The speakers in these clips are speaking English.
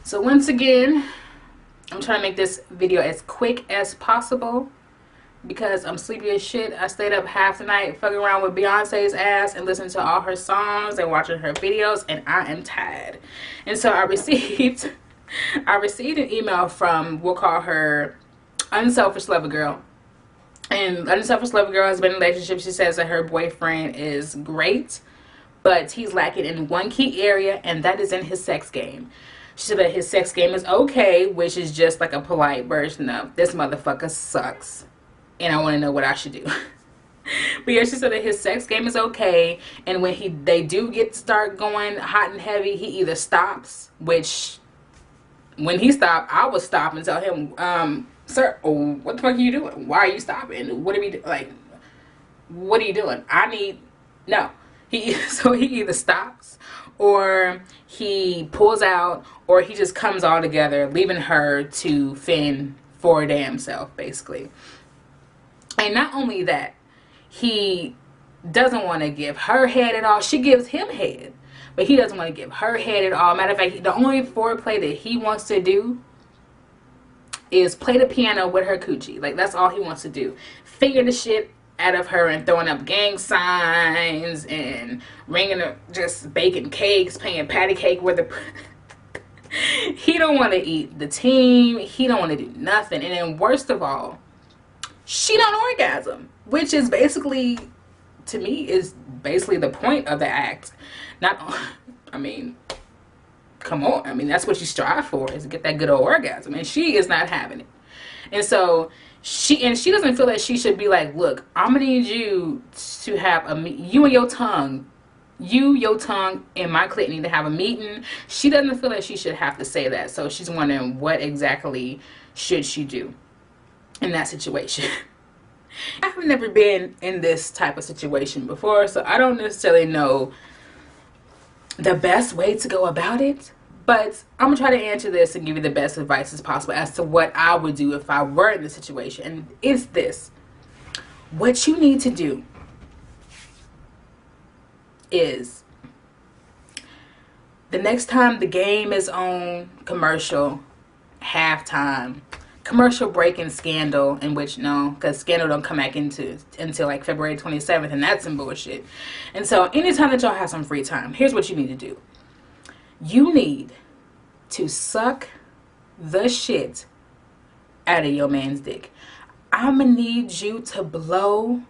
So once again, I'm trying to make this video as quick as possible because I'm sleepy as shit. I stayed up half the night fucking around with Beyonce's ass and listening to all her songs and watching her videos, and I am tired. And so I received an email from, we'll call her Unselfish Lover Girl. And Unselfish Lover Girl has been in a relationship. She says that her boyfriend is great, but he's lacking in one key area, and that is in his sex game. She said that his sex game is okay, which is just like a polite version of, this motherfucker sucks, and I want to know what I should do. But yeah, she said that his sex game is okay, and when they do start going hot and heavy, he either stops, which when he stopped, I would stop and tell him, sir, what the fuck are you doing? Why are you stopping? What are we like? What are you doing? No. So he either stops, or he pulls out, or he just comes all together, leaving her to fend for her damn self, basically. And not only that, he doesn't want to give her head at all. She gives him head, but he doesn't want to give her head at all. Matter of fact, the only foreplay that he wants to do is play the piano with her coochie. Like, that's all he wants to do. Figure the shit out of her and throwing up gang signs and just baking cakes, playing patty cake with the he don't want to eat the team. He don't want to do nothing. And then worst of all, she don't orgasm, which is basically, to me, is basically the point of the act. I mean, come on. I mean, that's what you strive for, is to get that good old orgasm, and she is not having it. And so she doesn't feel that she should be like, look, I'm gonna need you to have you and your tongue and my clit need to have a meeting. She doesn't feel that she should have to say that. So she's wondering, what exactly should she do in that situation? I've never been in this type of situation before, so I don't necessarily know the best way to go about it. But I'm going to try to answer this and give you the best advice as possible as to what I would do if I were in this situation. And it's this. What you need to do is, the next time the game is on commercial, halftime, commercial break and Scandal, in which, no, because Scandal don't come back until like February 27th, and that's some bullshit. And so anytime that y'all have some free time, here's what you need to do. You need to suck the shit out of your man's dick. I'ma need you to blow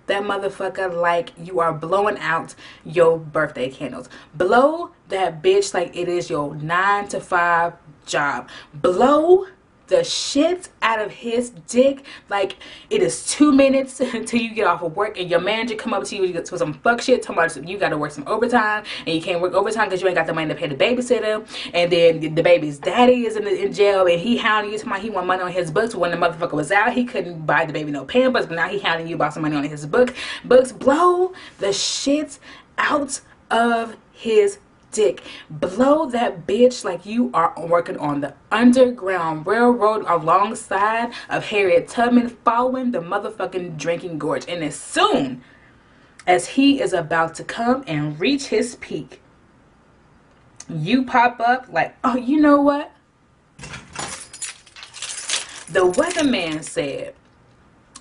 that motherfucker like you are blowing out your birthday candles. Blow that bitch like it is your 9-to-5 job. Blow the shit out of his dick like it is 2 minutes until you get off of work, and your manager come up to you with some fuck shit talking about you gotta work some overtime, and you can't work overtime because you ain't got the money to pay the babysitter, and then the baby's daddy is in jail, and he hounding you talking about he want money on his books. When the motherfucker was out, he couldn't buy the baby no Pampers, but now he hounding you about some money on his books. Blow the shit out of his dick. Blow that bitch like you are working on the Underground Railroad alongside of Harriet Tubman, following the motherfucking drinking gorge. And as soon as he is about to come and reach his peak, you pop up like, oh, you know what? The weatherman said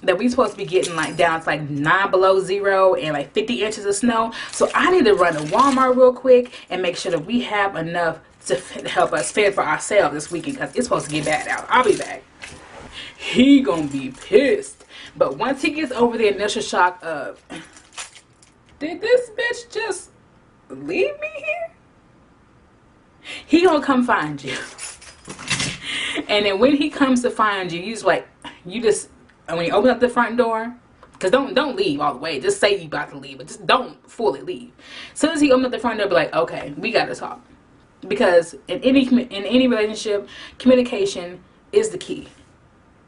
that we supposed to be getting like down to like 9 below zero and like 50 inches of snow. So I need to run to Walmart real quick and make sure that we have enough to help us fend for ourselves this weekend, because it's supposed to get bad out. I'll be back. He gonna be pissed. But once he gets over the initial shock of, did this bitch just leave me here? He gonna come find you. And then when he comes to find you, and when you open up the front door, because don't leave all the way. Just say you about to leave, but just don't fully leave. As soon as he opens up the front door, be like, okay, we got to talk. Because in any relationship, communication is the key.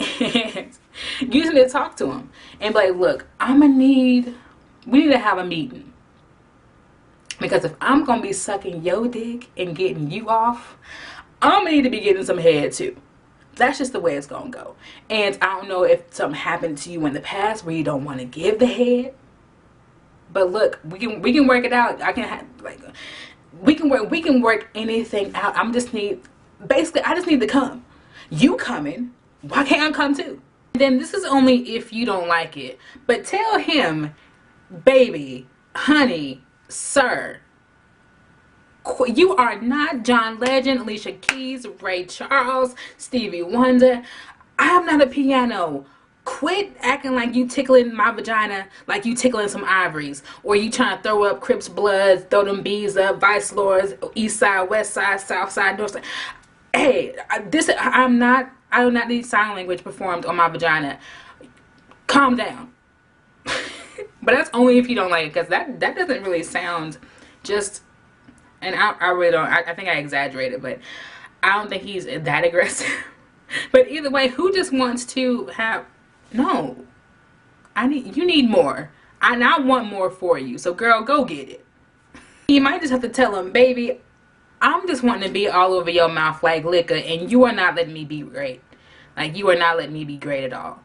And you need to talk to him and be like, look, we need to have a meeting. Because if I'm going to be sucking your dick and getting you off, I'm going to need to be getting some head too. That's just the way it's gonna go. And I don't know if something happened to you in the past where you don't want to give the head, but look, we can work it out. We can work anything out. I'm just need Basically, I just need to come. You coming, why can't I come too? Then this is only if you don't like it. But tell him, baby, honey, sir, you are not John Legend, Alicia Keys, Ray Charles, Stevie Wonder. I am not a piano. Quit acting like you tickling my vagina like you tickling some ivories. Or you trying to throw up Crips Bloods, throw them bees up, Vice Lords, East Side, West Side, South Side, North Side. Hey, I do not need sign language performed on my vagina. Calm down. But that's only if you don't like it, because that doesn't really sound just, and I really don't, I think I exaggerated, but I don't think he's that aggressive. But either way, who just wants to have, no, you need more. And I want more for you. So girl, go get it. You might just have to tell him, baby, I'm just wanting to be all over your mouth like liquor, and you are not letting me be great. Like, you are not letting me be great at all.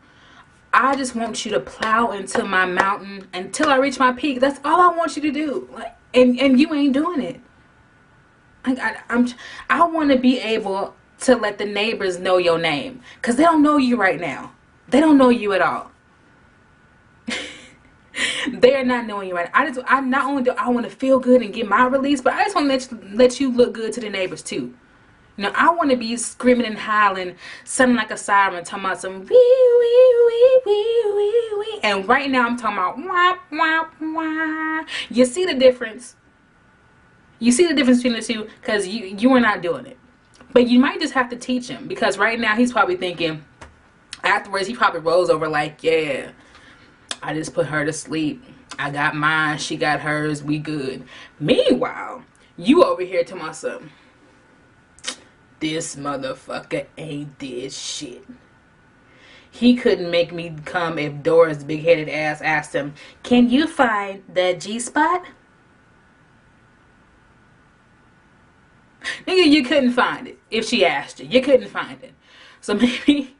I just want you to plow into my mountain until I reach my peak. That's all I want you to do. Like, and you ain't doing it. Like, I want to be able to let the neighbors know your name, because they don't know you right now. They don't know you at all. They are not knowing you right now. I not only do I want to feel good and get my release, but I just want to let you look good to the neighbors too. You know, I want to be screaming and howling, sounding like a siren, talking about some wee wee wee wee wee wee. And right now I'm talking about wah wah wah. You see the difference? You see the difference between the two, because you are not doing it. But you might just have to teach him, because right now he's probably thinking, afterwards he probably rolls over like, yeah, I just put her to sleep. I got mine, she got hers, we good. Meanwhile, you over here to myself, this motherfucker ain't did shit. He couldn't make me come if Dora's big-headed ass asked him, can you find the G-spot? Nigga, you couldn't find it if she asked you. You couldn't find it. So maybe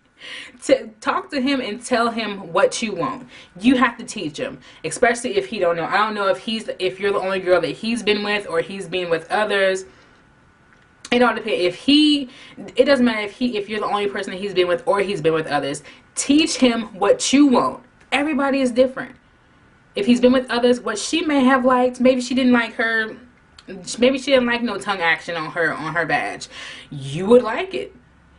to talk to him and tell him what you want. You have to teach him, especially if he don't know. I don't know if you're the only girl that he's been with, or he's been with others. It all depends. It doesn't matter if you're the only person that he's been with, or he's been with others. Teach him what you want. Everybody is different. If he's been with others, what she may have liked, maybe she didn't like no tongue action on her badge. You would like it.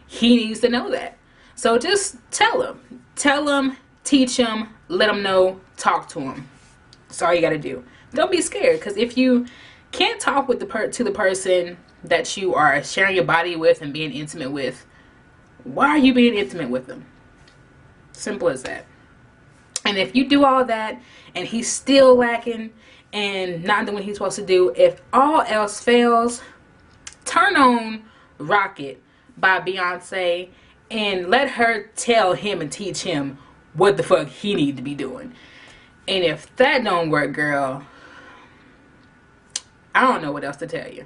He needs to know that. So just tell him, teach him, let him know, talk to him. That's all you gotta do. Don't be scared, because if you can't talk with to the person that you are sharing your body with and being intimate with, why are you being intimate with them? Simple as that. And if you do all that and he's still lacking and not doing what he's supposed to do, if all else fails, turn on Rocket by Beyonce and let her tell him and teach him what the fuck he need to be doing. And if that don't work, girl, I don't know what else to tell you.